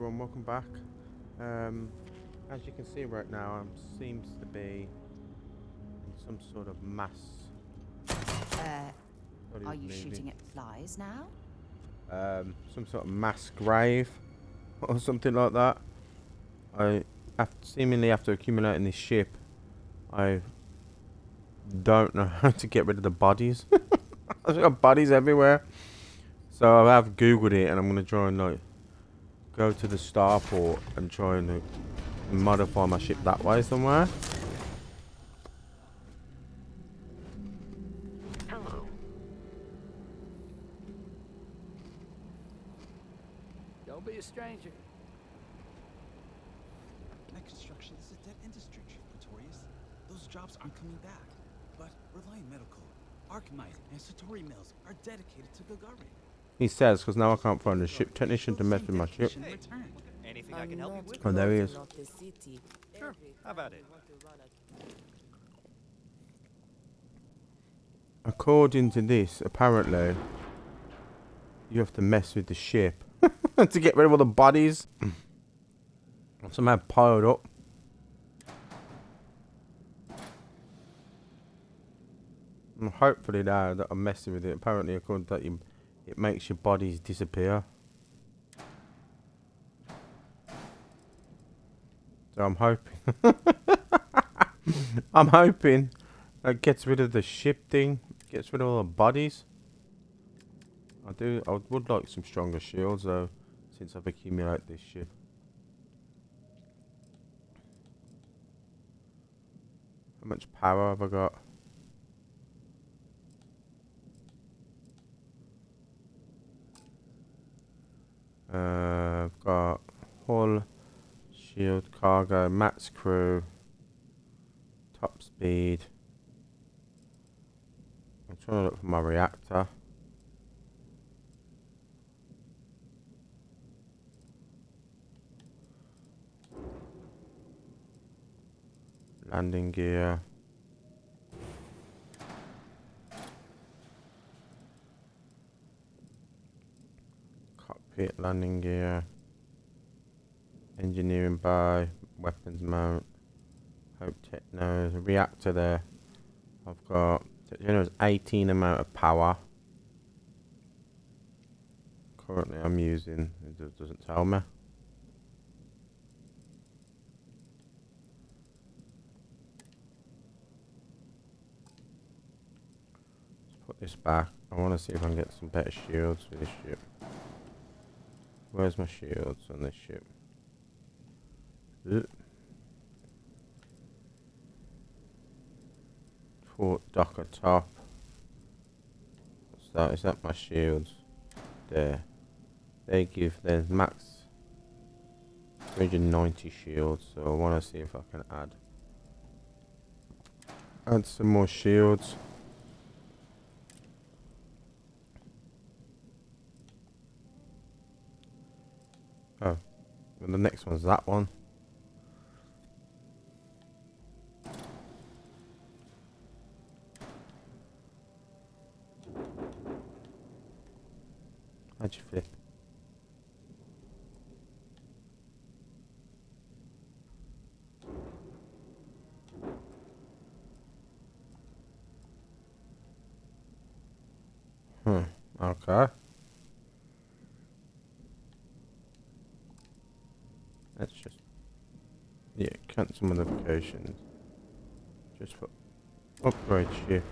Everyone, welcome back. As you can see right now, seems to be in some sort of mass. Are you shooting at flies now? Some sort of mass grave or something like that. Seemingly after accumulating this ship, I don't know how to get rid of the bodies. I've got bodies everywhere. So I have googled it, and I'm gonna try and go to the starport and try and modify my ship that way somewhere. Hello. Don't be a stranger. Mech construction is a dead industry, Chief Pretorius. Those jobs aren't coming back. But Reliant Medical, Archmite, and Satori Mills are dedicated to Gagarin. He says, because now I can't find a ship technician to mess with my ship. Anything I can help you with? Oh, there he is. Sure. How about it? According to this, apparently, you have to mess with the ship to get rid of all the bodies. Somehow piled up. And hopefully now that I'm messing with it, apparently according to that, it makes your bodies disappear. So I'm hoping. I'm hoping that gets rid of the ship thing, gets rid of all the bodies. I would like some stronger shields though, since I've accumulated this ship. How much power have I got? I've got hull, shield, cargo, max crew, top speed. I'm trying to look for my reactor. Landing gear. Cockpit landing gear. Engineering bay. Weapons mount. Hope techno. There's a reactor there. I've got 18 amount of power. Currently I'm using, it doesn't tell me. Put this back. I want to see if I can get some better shields for this ship. Where's my shields on this ship? Fort Docker top. What's that? Is that my shields? There. They give the max 390 shields, so I want to see if I can add some more shields. Oh, well, the next one's that one. How'd you flip? Okay. Let's just cancel modifications. Just for upgrade ship.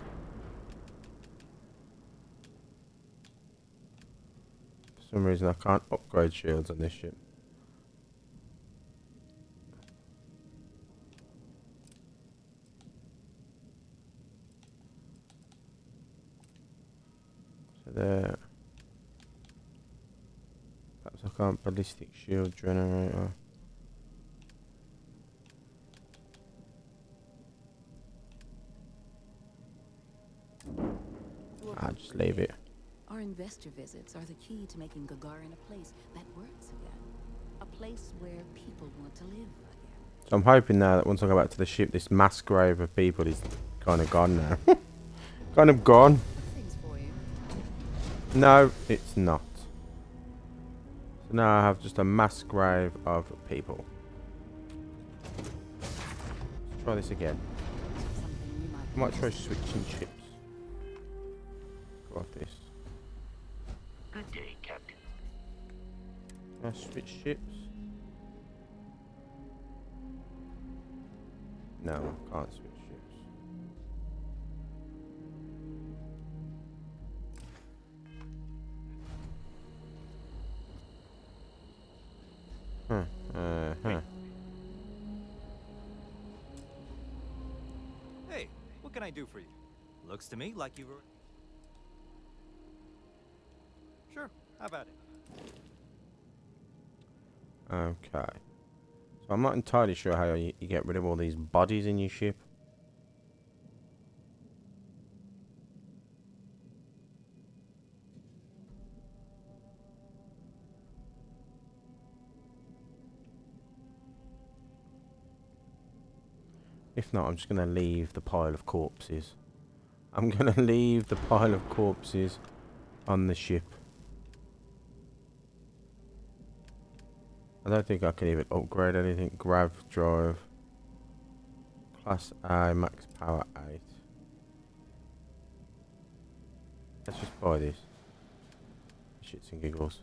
For some reason I can't upgrade shields on this ship. So there. Perhaps I can't ballistic shield generator. I'll just leave it. Our investor visits are the key to making Gagarin a place that works again. A place where people want to live again. So I'm hoping now that once I go back to the ship, this mass grave of people is kind of gone now. Kind of gone. Things for you. No, it's not. So now I have just a mass grave of people. Let's try this again. Something we I might try switching ships. Go off this. Good day, Captain. Can I switch ships? No, I can't switch ships. Huh. Huh. Hey, what can I do for you? Looks to me like you were... Sure, how about it? Okay. So I'm not entirely sure how you get rid of all these bodies in your ship. If not, I'm just going to leave the pile of corpses. I'm going to leave the pile of corpses on the ship. I don't think I can even upgrade anything. Grav drive. Class A, max power 8. Let's just buy this. Shits and giggles.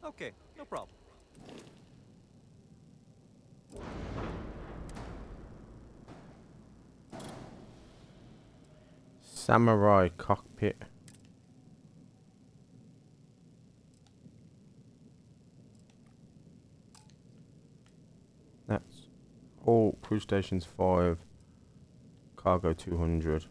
Okay, no problem. Samurai cockpit. That's all crew stations 5. Cargo 200.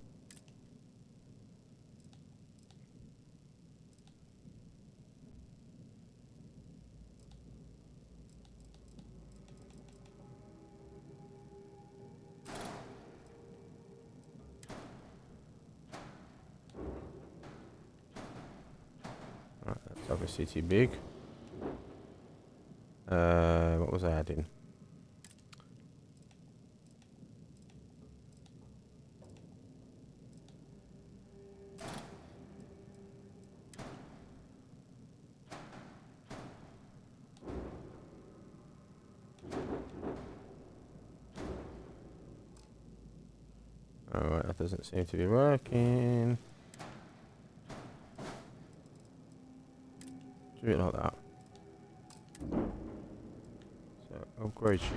Right, that's obviously too big. What was I adding? Alright, that doesn't seem to be working. Do it like that. So, upgrade ship.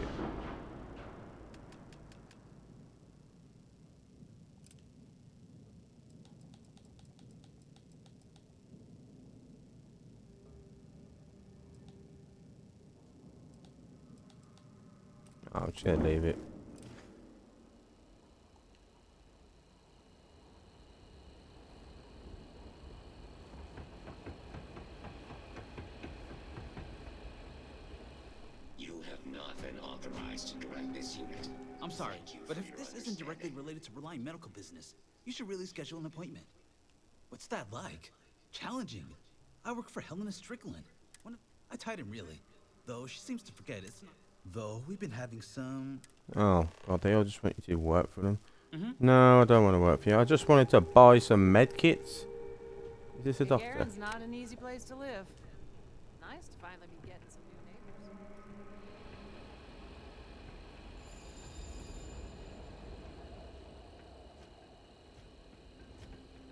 I'm just gonna leave it. You have not been authorized to direct this unit. I'm sorry, Thank you but for if your this isn't directly understanding. related to Reliant Medical business, you should really schedule an appointment. What's that like? Challenging. I work for Helena Strickland. I tied him really. Though she seems to forget it's not. Though we've been having some... Oh, God, they all just want you to work for them. No, I don't want to work for you. I just wanted to buy some med kits. Is this a Big doctor? Aaron's not an easy place to live. Nice to finally be getting some new neighbors.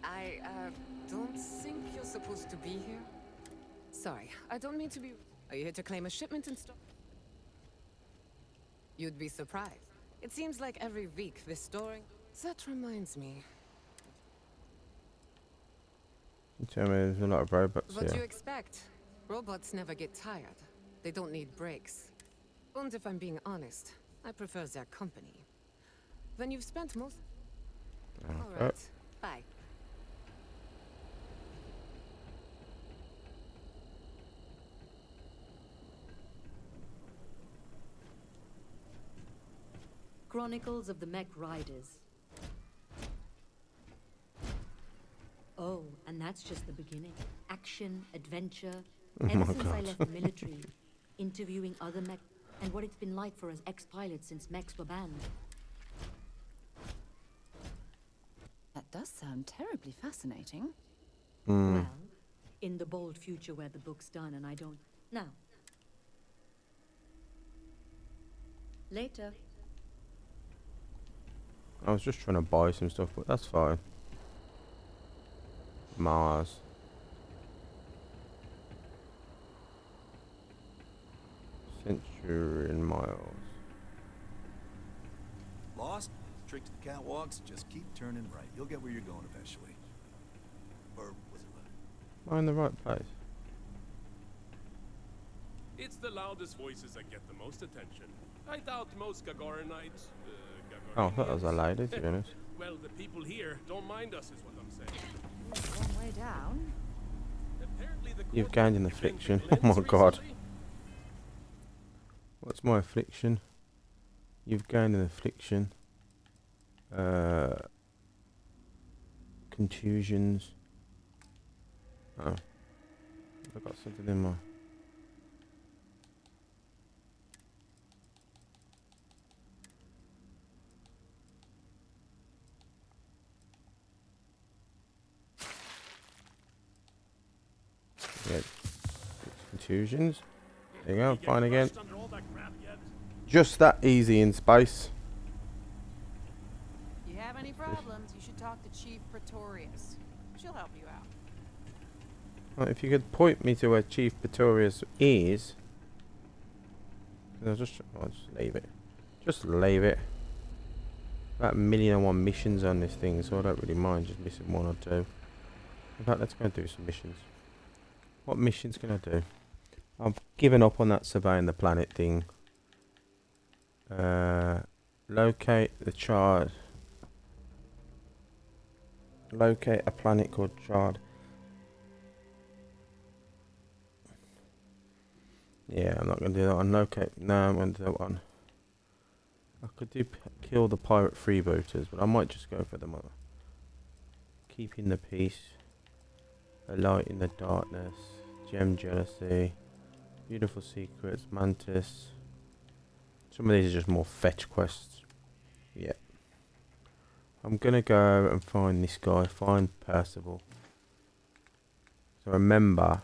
I don't think you're supposed to be here. Sorry, I don't mean to be. Are you here to claim a shipment and stuff? You'd be surprised. It seems like every week this story. That reminds me. You tell me there's a lot of robots What do you here. expect? Robots never get tired. They don't need breaks. And if I'm being honest, I prefer their company. When you've spent most... Okay. Alright, bye. Chronicles of the Mech Riders. Oh, and that's just the beginning. Action, adventure. Oh Ever my since I God. left the military, interviewing other mech... and what it's been like for us ex-pilots since mechs were banned. That does sound terribly fascinating. Well, in the bold future where the book's done and I don't... Now. Later. I was just trying to buy some stuff, but that's fine. Mars. Centurion miles. Lost? Trick to the catwalks? Just keep turning right. You'll get where you're going eventually. Or was it left? Am I in the right place? It's the loudest voices that get the most attention. I doubt most Gagarinites... Oh, I thought that was a lady, to be honest. Well, the people here don't mind us, is what I'm saying. Long way down. Apparently the You've court gained an has been affliction. big Oh my lens god. recently. What's my affliction? You've gained an affliction. Contusions. Oh. I've got something in my... Yeah, contusions. There you go, You get fine again. crushed under all that crap yet? Just that easy in space. If you have any problems, you should talk to Chief Pretorius. She'll help you out. Well, if you could point me to where Chief Pretorius is. I'll just leave it. Just leave it. About 1,000,001 missions on this thing, so I don't really mind just missing one or two. In fact, let's go and do some missions. What missions can I do? I've given up on that surveying the planet thing. Locate the Chard. Locate a planet called Chard. Yeah, I'm not going to do that one. Locate. No, I'm going to do that one. I could do kill the pirate freebooters, but I might just go for the mother. Keeping the peace. A light in the darkness. Gem jealousy. Beautiful secrets. Mantis. Some of these are just more fetch quests. Yeah. I'm gonna go and find this guy. Find Percival. So remember,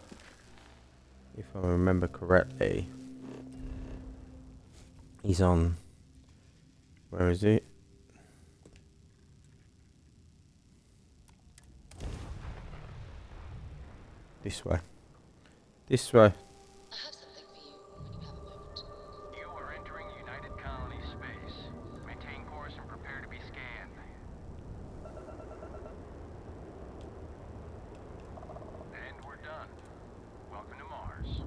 if I remember correctly, he's on. Where is he? This way. This way. I have something for you when you have a moment. You are entering United Colony space. Maintain course and prepare to be scanned. And we're done. Welcome to Mars.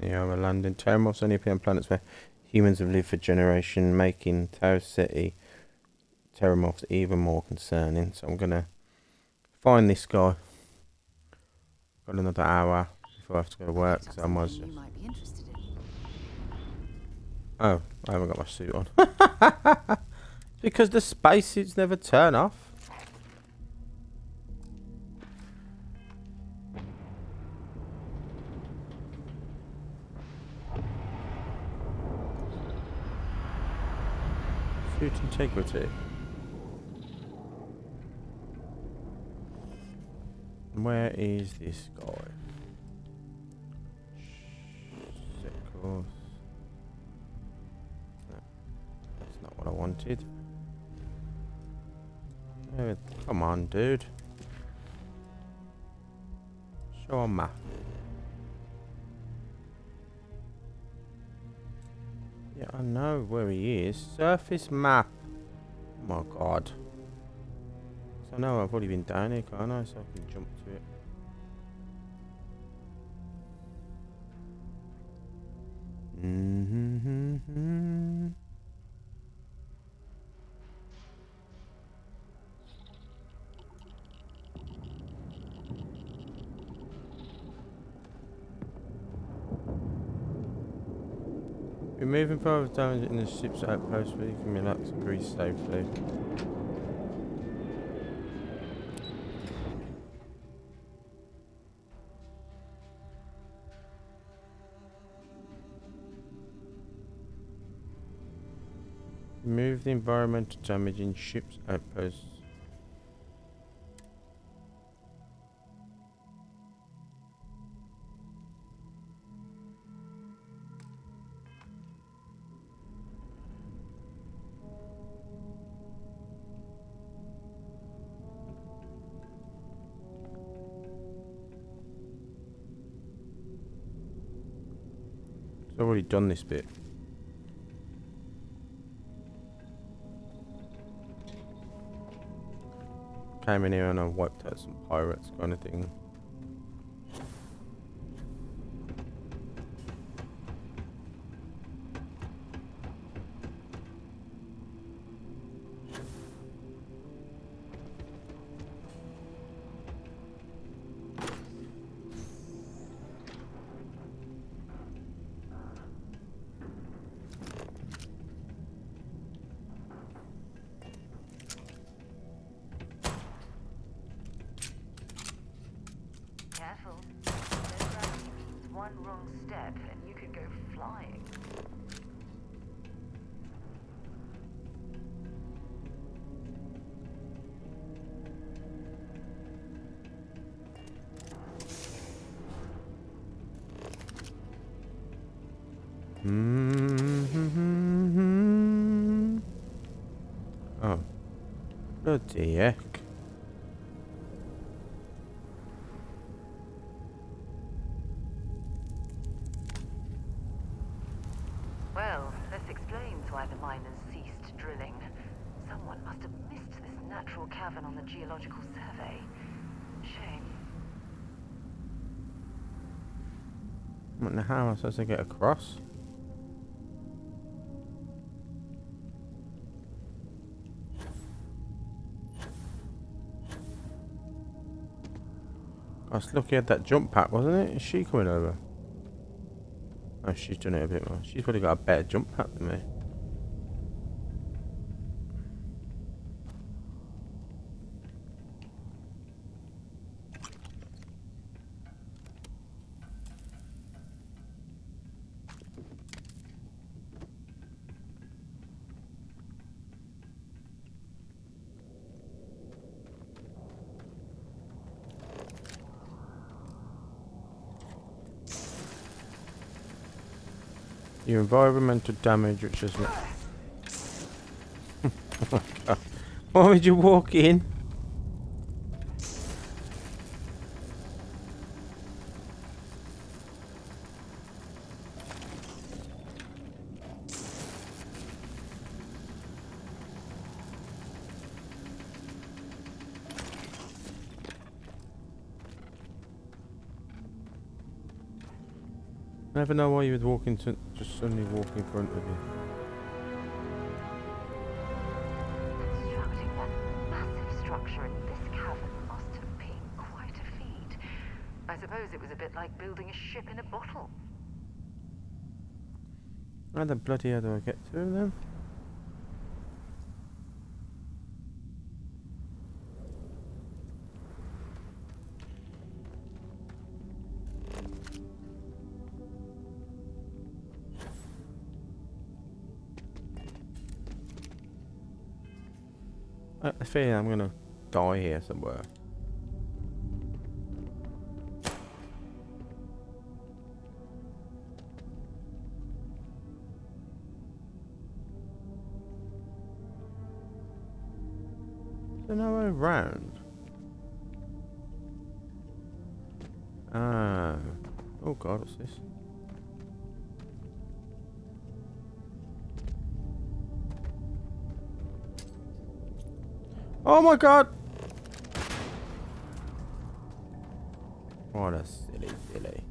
Yeah, we're landing. Terramorphs only appear on planets where humans have lived for generations, making Tau Ceti Terramorphs even more concerning. So I'm gonna find this guy. Got another hour before I have to go to work, Picked up so I might as something well. you might be interested in. Oh, I haven't got my suit on. Because the spacesuits never turn off. Suit integrity. Where is this guy? Set course. No, that's not what I wanted. Come on, dude. Show a map. Yeah, I know where he is. Surface map. Oh my god. So I know I've already been down here, can't I? So I can jump to it. Removing further damage in the ship's outpost where you can relax and breathe safely. Remove the environmental damage in ship's outposts. I've already done this bit. Came in here and I wiped out some pirates kind of thing. Careful. No gravity means one wrong step and you could go flying. Oh. Bloody heck. Well, this explains why the miners ceased drilling. Someone must have missed this natural cavern on the geological survey. Shame. I don't know how I'm supposed to get across. I was looking at that jump pack, wasn't it? Is she coming over? Oh, she's done it a bit more. She's probably got a better jump pack than me. Your environmental damage, which is... Oh my god. Why would you walk in? Never know why you would walk into... just suddenly walk in front of you. Constructing that massive structure in this cavern must have been quite a feat. I suppose it was a bit like building a ship in a bottle. How the bloody hell do I get through them? I feel I'm gonna die here somewhere. Is there no way around? Ah. Oh god, what's this? Oh my god! What a silly silly.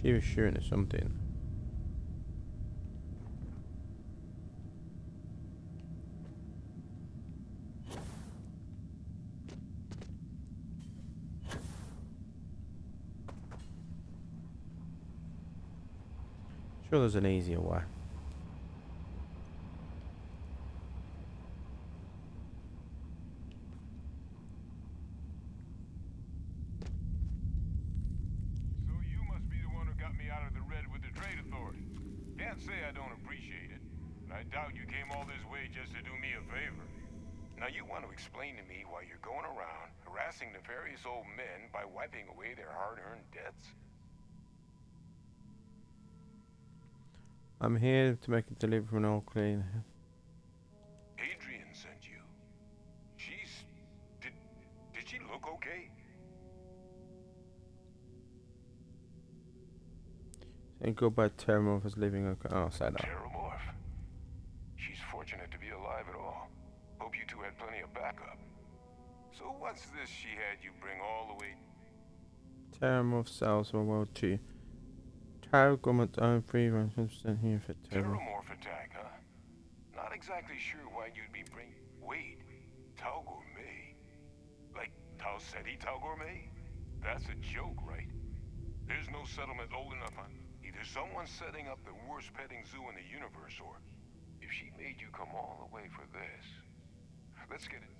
She was shooting at something. Sure, there's an easier way. So you must be the one who got me out of the red with the trade authority. Can't say I don't appreciate it, but I doubt you came all this way just to do me a favor. Now you want to explain to me why you're going around harassing nefarious old men by wiping away their hard-earned debts? I'm here to make a delivery from an old clean. Adrian sent you. Did she look okay? Ain't go by Terramorph as living. Okay. Oh, sad. Terramorph? She's fortunate to be alive at all. Hope you two had plenty of backup. So what's this she had you bring all the way? Terramorph cells for World 2. Tower government own free run 100% here for Terramorph. Terramorph attack, huh? Not exactly sure why you'd be bringing... Wait, Tau Gourmet? Like Tau Ceti Tau Gourmet? That's a joke, right? There's no settlement old enough on... Either someone's setting up the worst petting zoo in the universe, or... If she made you come all the way for this... Let's get it...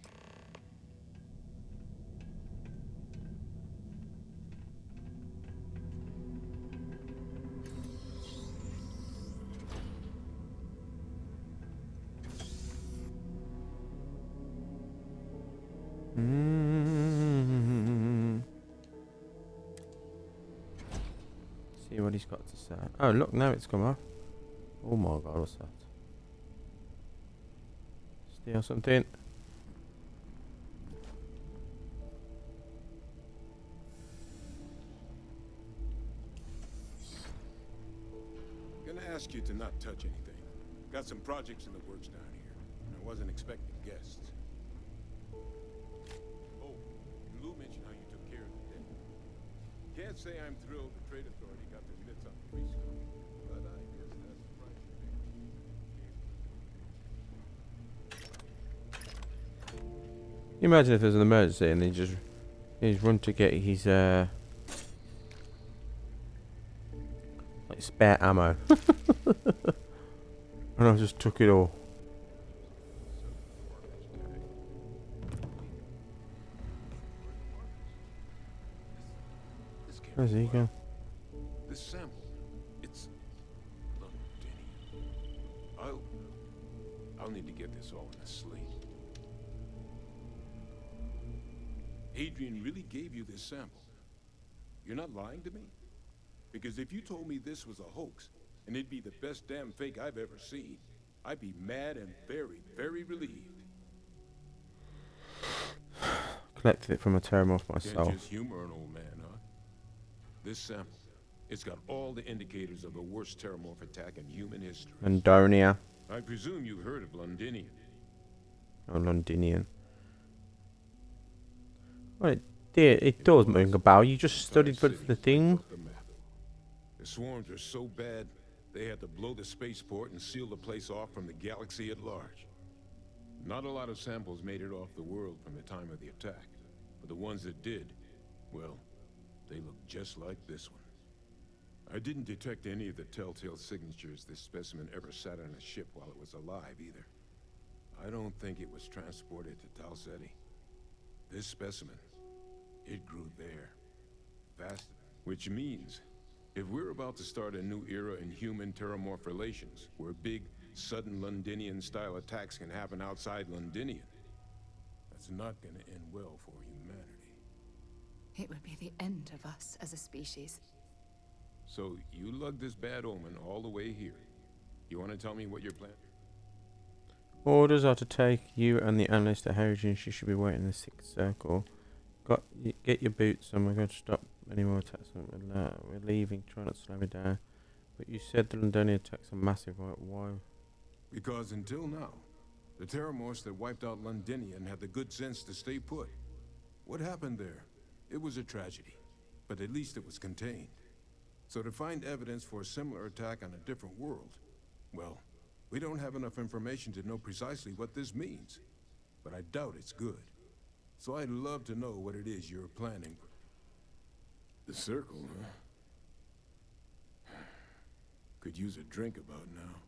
See what he's got to say. Oh, look, now it's come off. Oh my god, what's that? Steal something. Gonna ask you to not touch anything. Got some projects in the works down here, and I wasn't expecting guests. Oh, and Lou mentioned how you took care of the dead. Can't say I'm thrilled the trade authority got their mitts on the rescue, but I guess that's the price you pay. Can you imagine if there's an emergency and he's run to get his like spare ammo. And I just took it all. Where's he going? This sample, it's Londinium. I'll need to get this all in a slate. Adrian really gave you this sample. You're not lying to me? Because if you told me this was a hoax, and it'd be the best damn fake I've ever seen, I'd be mad and very, very relieved. Collected it from a Terramorph myself. Can't just humor an old man, huh? This sample, it's got all the indicators of the worst Terramorph attack in human history. Londonia. I presume you've heard of Londinium. Oh, Londinian. Well, it does ring a bell. You just studied for the thing. The swarms are so bad, they had to blow the spaceport and seal the place off from the galaxy at large. Not a lot of samples made it off the world from the time of the attack, but the ones that did, well, they look just like this one. I didn't detect any of the telltale signatures this specimen ever sat on a ship while it was alive, either. I don't think it was transported to Tau Ceti. This specimen, it grew there, fast, which means if we're about to start a new era in human-terramorph relations, where big, sudden Londinian-style attacks can happen outside Londinian, that's not gonna end well for humanity. It would be the end of us as a species. So, you lugged this bad omen all the way here. You want to tell me what your plan? Orders are to take you and the analyst to Heritage. She should be waiting in the 6th circle. Get your boots and we're going to stop any more attacks. We're leaving. Try not to slow me down. But you said the Londonian attacks are massive, right? Why? Because until now, the Terramorphs that wiped out Londinian had the good sense to stay put. What happened there? It was a tragedy, but at least it was contained. So to find evidence for a similar attack on a different world, well, we don't have enough information to know precisely what this means. But I doubt it's good. So I'd love to know what it is you're planning. The circle, huh? Could use a drink about now.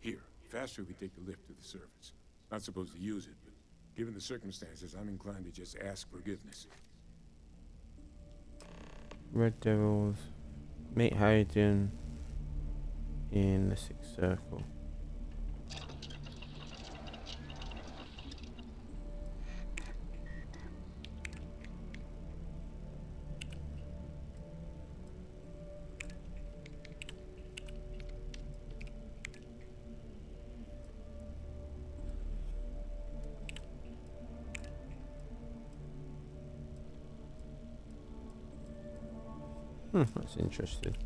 Here, faster we take the lift to the surface. Not supposed to use it, but given the circumstances, I'm inclined to just ask forgiveness. Red Devils. Meet Hayden in the Sixth Circle. That's interesting.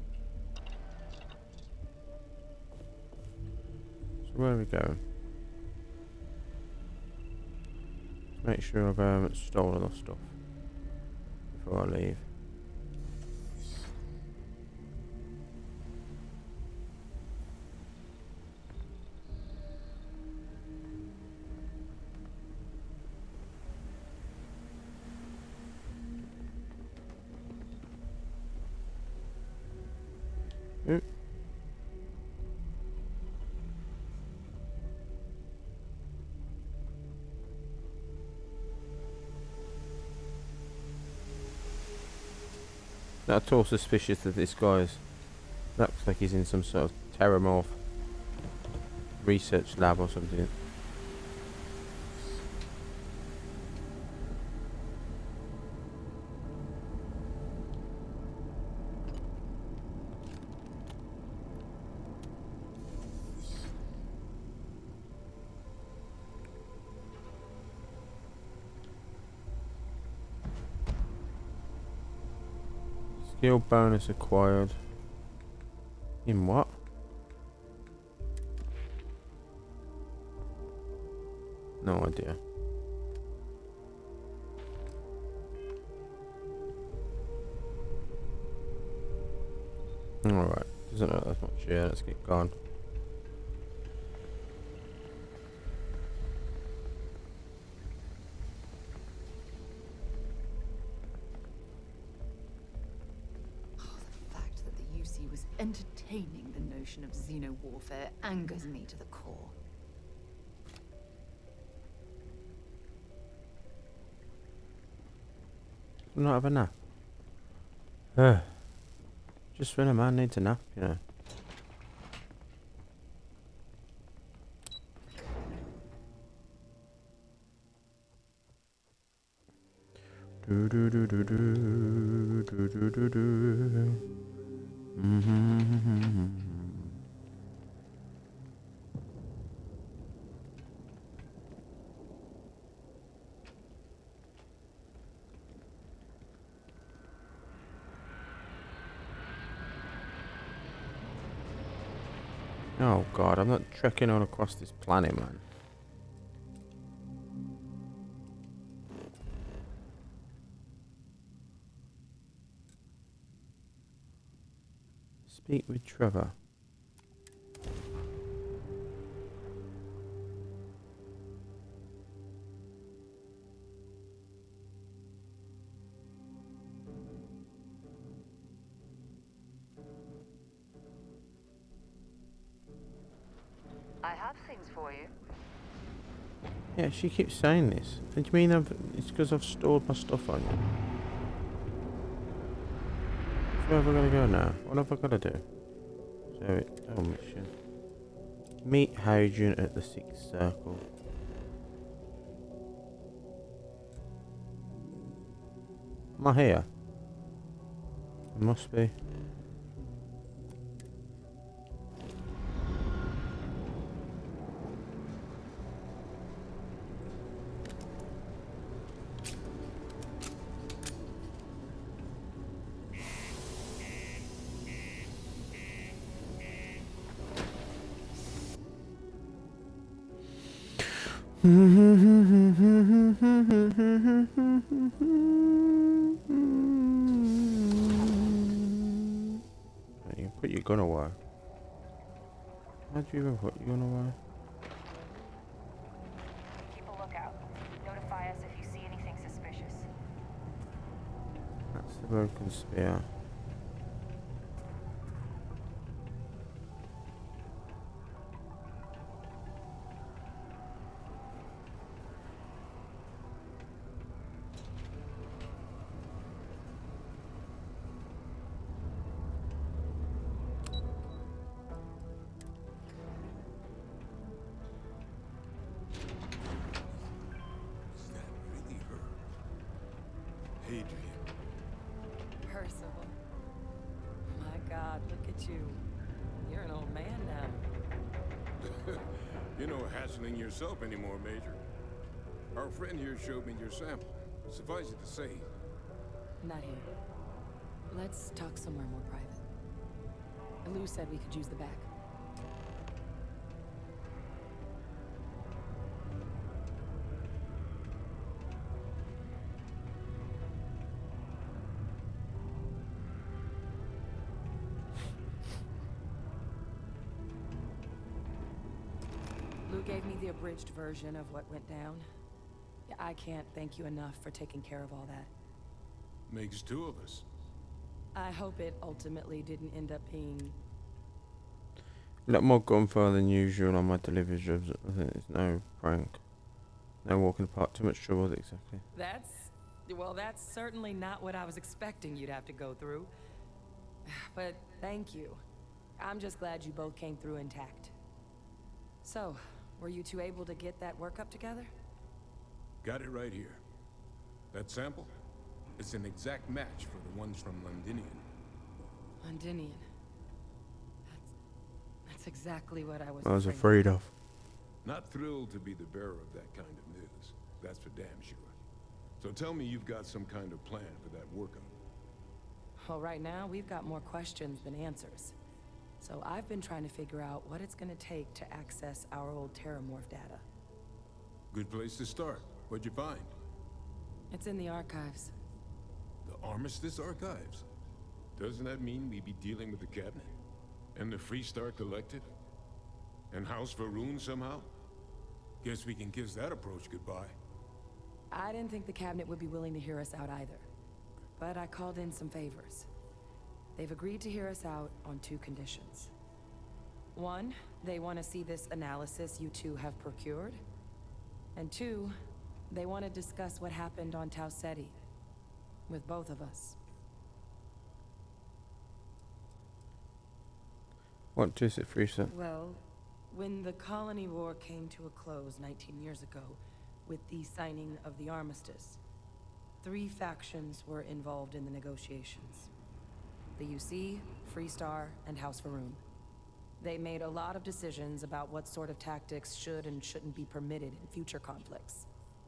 So where are we going? Let's make sure I haven't stolen enough stuff before I leave. Oop. Not at all suspicious that this guy's looks like he's in some sort of terramorph research lab or something. Skill bonus acquired. In what? No idea. Alright. Doesn't know that much. Yeah, let's get going. Entertaining the notion of xeno-warfare angers me to the core. Not have a nap. Just when a man needs a nap, you know. Do do do do do do do do do. Oh god, I'm not trekking all across this planet, man. Speak with Trevor. I have things for you. Yeah, she keeps saying this. Do you mean it's because I've stored my stuff on you? Where have I got to go now? What have I got to do? So, mission. Meet Hadrian at the Sixth Circle. Am I here? It must be. put your gun away? How'd you even put your gun away? Keep a lookout. Notify us if you see anything suspicious. That's the broken spear. Is that really her? Adrian. Percival. My God, look at you. You're an old man now. You're no hassling yourself anymore, Major. Our friend here showed me your sample. Suffice it to say, Not here. Let's talk somewhere more private. Lou said we could use the back. Lou gave me the abridged version of what went down. Yeah, I can't thank you enough for taking care of all that. makes two of us. I hope it ultimately didn't end up being... A lot more gunfire than usual on my delivery jobs. I think it's no prank. No walking apart. Too much trouble, exactly. Well, that's certainly not what I was expecting you'd have to go through. But thank you. I'm just glad you both came through intact. So, were you two able to get that workup together? Got it right here. That sample? It's an exact match for the ones from Londinian. Londinian. That's exactly what I was afraid of. Not thrilled to be the bearer of that kind of news. That's for damn sure. So tell me you've got some kind of plan for that workup. Well, right now, we've got more questions than answers. So I've been trying to figure out what it's gonna take to access our old Terramorph data. Good place to start. What'd you find? It's in the archives. The Armistice Archives? Doesn't that mean we'd be dealing with the cabinet? And the Freestar Collective? And House Varun somehow? Guess we can kiss that approach goodbye. I didn't think the cabinet would be willing to hear us out either. But I called in some favors. They've agreed to hear us out on two conditions. One, they want to see this analysis you two have procured. And two, they want to discuss what happened on Tau Ceti. With both of us. What is it, Freezer? Well, when the colony war came to a close 19 years ago, with the signing of the armistice, 3 factions were involved in the negotiations. The UC, Freestar, and House Varun. They made a lot of decisions about what sort of tactics should and shouldn't be permitted in future conflicts.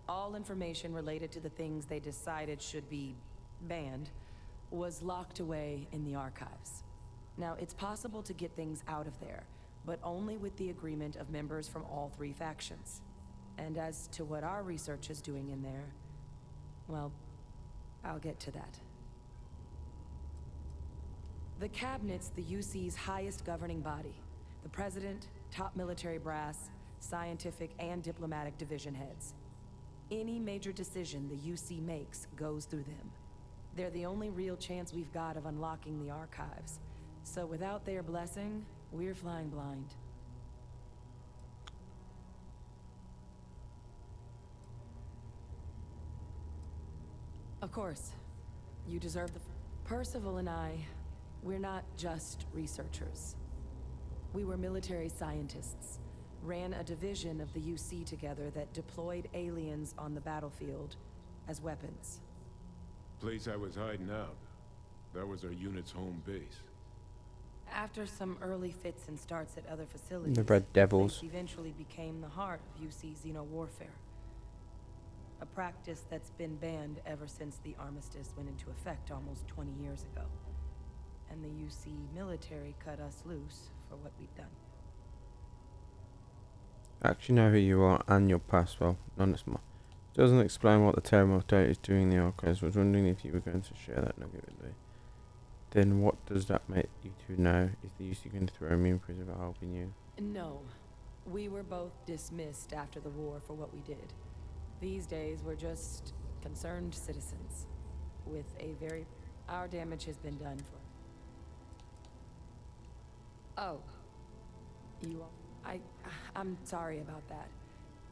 All information related to the things they decided should be banned was locked away in the archives. Now, it's possible to get things out of there, but only with the agreement of members from all 3 factions. And as to what our research is doing in there, well, I'll get to that. The Cabinet's the UC's highest governing body. The President, top military brass, scientific and diplomatic division heads. Any major decision the UC makes goes through them. They're the only real chance we've got of unlocking the archives. So without their blessing, we're flying blind. Of course, you deserve the... Percival and I, we're not just researchers. We were military scientists, ran a division of the UC together that deployed aliens on the battlefield as weapons. Place I was hiding out. That was our unit's home base. After some early fits and starts at other facilities, The Red Devils. this eventually became the heart of UC xeno-warfare. A practice that's been banned ever since the armistice went into effect almost 20 years ago. And the UC military cut us loose for what we'd done. Actually know who you are and your past well. None of smart. Doesn't explain what the Terramorph data is doing in the archives. Was wondering if you were going to share that nugget with me. Then what does that make you two know? Is the UC going to throw me in prison for helping you? No. We were both dismissed after the war for what we did. These days, we're just concerned citizens with a very... Our damage has been done for... Oh. You all... I'm sorry about that.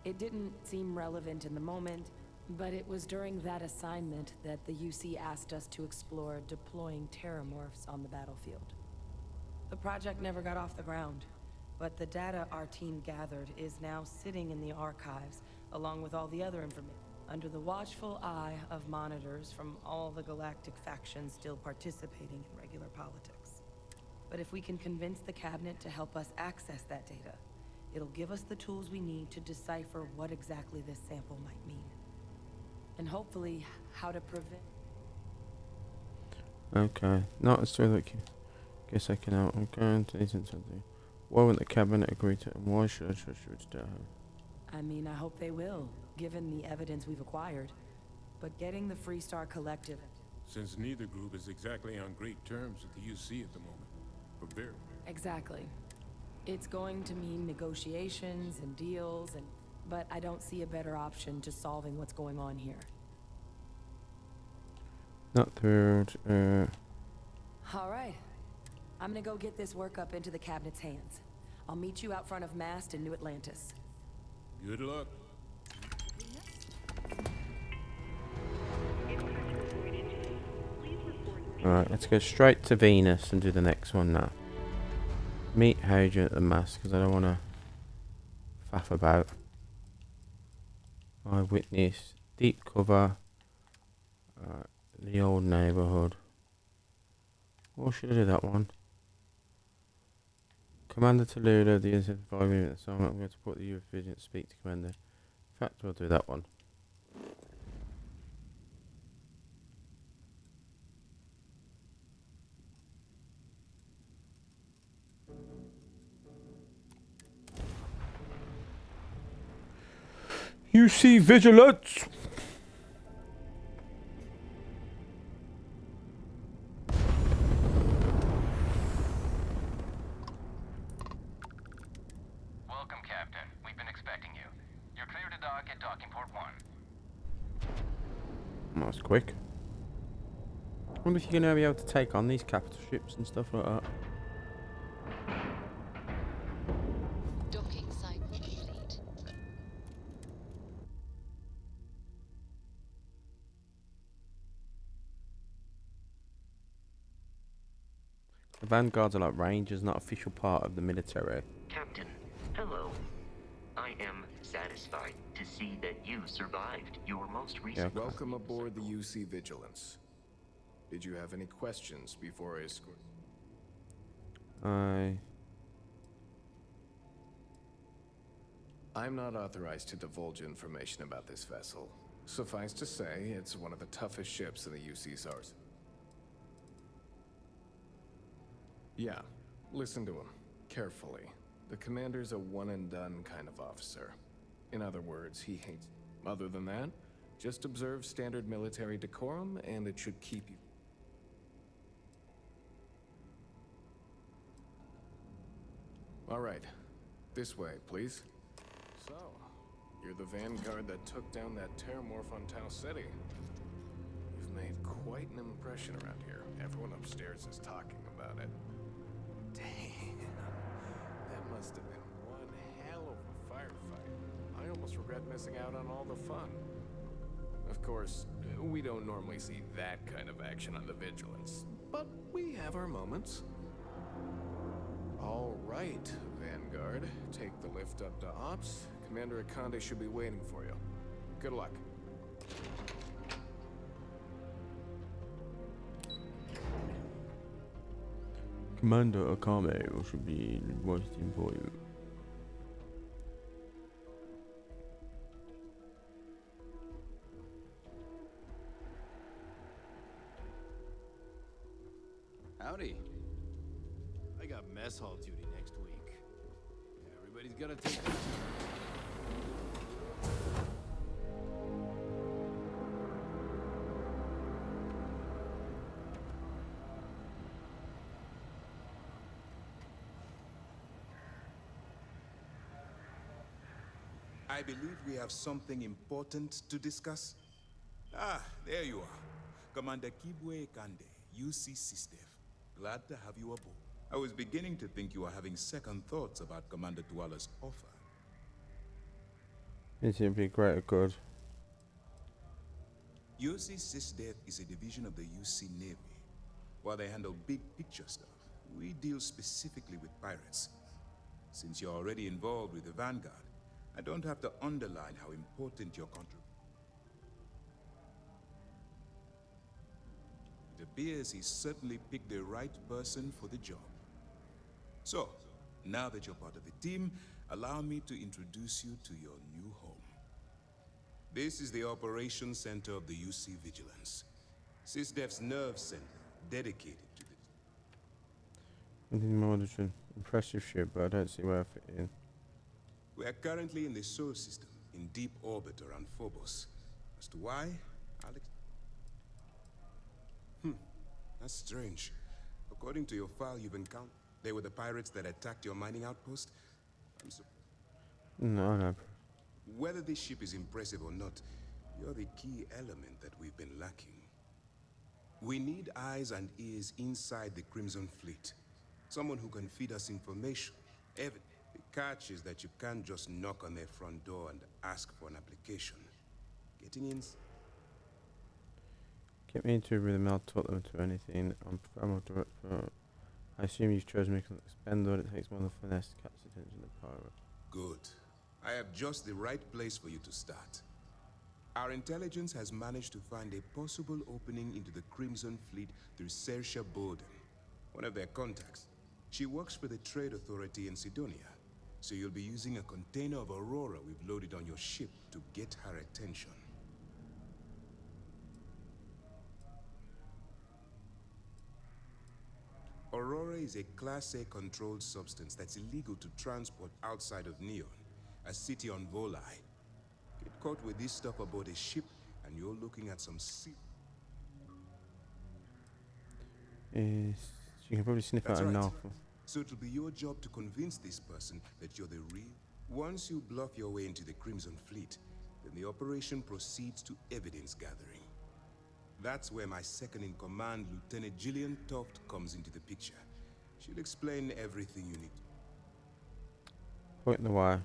It didn't seem relevant in the moment, but it was during that assignment that the UC asked us to explore deploying terramorphs on the battlefield. The project never got off the ground, but the data our team gathered is now sitting in the archives, along with all the other information, under the watchful eye of monitors from all the galactic factions still participating in regular politics. But if we can convince the cabinet to help us access that data, it'll give us the tools we need to decipher what exactly this sample might mean. And hopefully, how to prevent... Okay. Not as to like. Guess I can out. I'm going to listen something. Why won't the cabinet agree to it? And why should I trust you to tell her? I mean, I hope they will, given the evidence we've acquired. But getting the Freestar Collective... Since neither group is exactly on great terms with the UC at the moment. For very. Exactly. It's going to mean negotiations and deals, but I don't see a better option to solving what's going on here. Not third. All right. I'm gonna go get this work up into the cabinet's hands. I'll meet you out front of Mast in New Atlantis. Good luck. Alright, let's go straight to Venus and do the next one now. Meet Hadrian at the Mast, because I don't want to faff about. Eyewitness, deep cover, the old neighbourhood. Or should I do that one? Commander Toledo, the incident 5 minutes assignment. I'm going to put the UF Vigilant speak to Commander. In fact, we'll do that one. UC Vigilance! Welcome, Captain. We've been expecting you. You're clear to dock at Docking Port 1. That was quick. I wonder if you're going to be able to take on these capital ships and stuff like that. Docking site complete. The vanguards are like rangers, not official part of the military. Captain, hello. I am satisfied to see that you survived your most recent... Yeah, Welcome aboard the UC Vigilance. Did you have any questions before I escort? I'm not authorized to divulge information about this vessel. Suffice to say, it's one of the toughest ships in the UC's arsenal. Yeah, listen to him carefully. The commander's a one-and-done kind of officer. In other words, he hates... Other than that, just observe standard military decorum, and it should keep you... All right. This way, please. So, you're the vanguard that took down that terramorph on Tau City. You've made quite an impression around here. Everyone upstairs is talking about it. Damn. That must have been one hell of a firefight. I almost regret missing out on all the fun. Of course, we don't normally see that kind of action on the Vigilance, but we have our moments. All right, Vanguard. Take the lift up to Ops. Commander Akande should be waiting for you. Good luck. Commander Akame should be waiting for you. Howdy. I got mess hall duty next week. Everybody's gotta take their turn. I believe we have something important to discuss. Ah, there you are. Commander Kibwe Kande, UC Sistef. Glad to have you aboard. I was beginning to think you were having second thoughts about Commander Tuala's offer. It'd be great or good. UC Sistef is a division of the UC Navy. While they handle big picture stuff, we deal specifically with pirates. Since you're already involved with the Vanguard, I don't have to underline how important your contribution. It appears he certainly picked the right person for the job. So, now that you're part of the team, allow me to introduce you to your new home. This is the Operations Center of the UC Vigilance. SysDef's nerve center, dedicated to this. Anything more than an impressive ship, but I don't see where I fit in. We are currently in the Sol system, in deep orbit around Phobos. As to why, Alex... That's strange. According to your file, you've encountered... They were the pirates that attacked your mining outpost? I'm so... No. Whether this ship is impressive or not, you're the key element that we've been lacking. We need eyes and ears inside the Crimson Fleet. Someone who can feed us information. The catch is that you can't just knock on their front door and ask for an application. Getting in... Get me into a rhythm, I'll talk them to anything. I'm director. I assume you've chosen me to expend all it takes more than finesse to catch the attention of the pirate. Good. I have just the right place for you to start. Our intelligence has managed to find a possible opening into the Crimson Fleet through Saoirse Bowden, one of their contacts. She works for the Trade Authority in Sidonia, so you'll be using a container of Aurora we've loaded on your ship to get her attention. Aurora is a Class A controlled substance that's illegal to transport outside of Neon, a city on Volai. Get caught with this stuff aboard a ship, and you're looking at some You can probably sniff That's out right. enough. So it'll be your job to convince this person that you're the real... Once you bluff your way into the Crimson Fleet, then the operation proceeds to evidence gathering. That's where my second-in-command, Lieutenant Gillian Toft, comes into the picture. She'll explain everything you need. Point in the wire.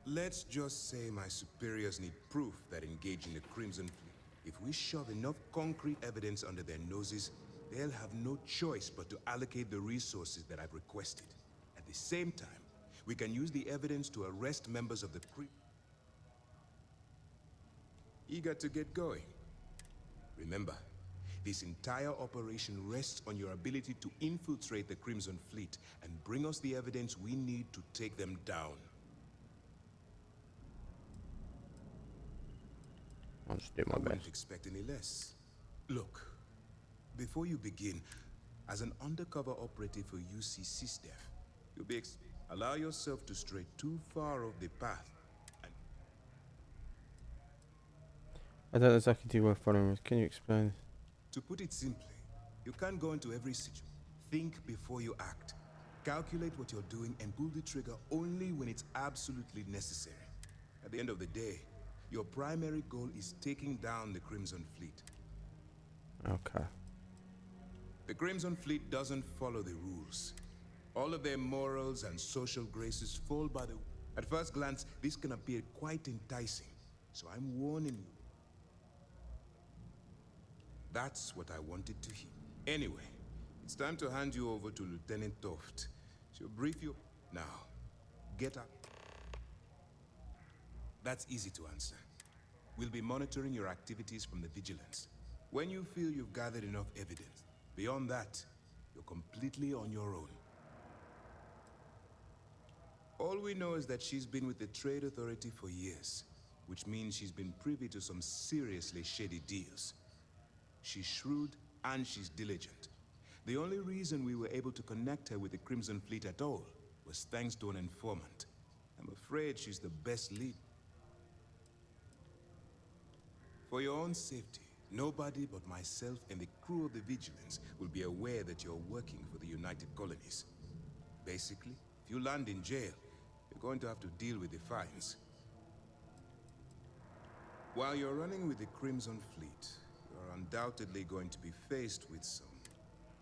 Let's just say my superiors need proof that engaging the Crimson Fleet. If we shove enough concrete evidence under their noses, they'll have no choice but to allocate the resources that I've requested. At the same time, we can use the evidence to arrest members of the Eager to get going? Remember, this entire operation rests on your ability to infiltrate the Crimson Fleet and bring us the evidence we need to take them down. I'll just do my I wouldn't best. expect any less. Look, before you begin, as an undercover operative for UC Sistef, you'll be allow yourself to stray too far off the path. I don't exactly do well following this. Can you explain? To put it simply, you can't go into every situation. Think before you act. Calculate what you're doing and pull the trigger only when it's absolutely necessary. At the end of the day, your primary goal is taking down the Crimson Fleet. Okay. The Crimson Fleet doesn't follow the rules. All of their morals and social graces fall by the... At first glance, this can appear quite enticing, so I'm warning you. That's what I wanted to hear. Anyway, it's time to hand you over to Lieutenant Toft. She'll brief you. Now, get up. That's easy to answer. We'll be monitoring your activities from the Vigilance. When you feel you've gathered enough evidence, beyond that, you're completely on your own. All we know is that she's been with the Trade Authority for years, which means she's been privy to some seriously shady deals. She's shrewd and she's diligent. The only reason we were able to connect her with the Crimson Fleet at all was thanks to an informant. I'm afraid she's the best lead. For your own safety, nobody but myself and the crew of the Vigilance will be aware that you're working for the United Colonies. Basically, If you land in jail, you're going to have to deal with the fines. While you're running with the Crimson Fleet, you're undoubtedly going to be faced with some.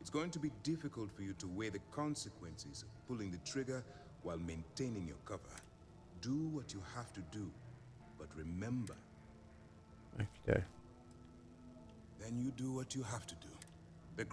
It's going to be difficult for you to weigh the consequences of pulling the trigger while maintaining your cover. Do what you have to do, but remember. Okay. Then you do what you have to do. The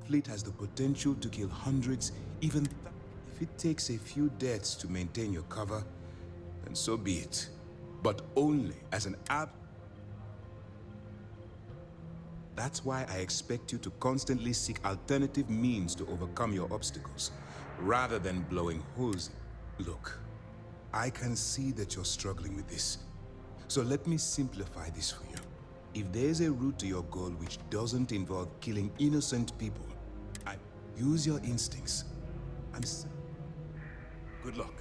fleet has the potential to kill hundreds, even if it takes a few deaths to maintain your cover, then so be it. But only as an That's why I expect you to constantly seek alternative means to overcome your obstacles, rather than blowing holes. Look, I can see that you're struggling with this. So let me simplify this for you. If there's a route to your goal which doesn't involve killing innocent people, use your instincts. Good luck.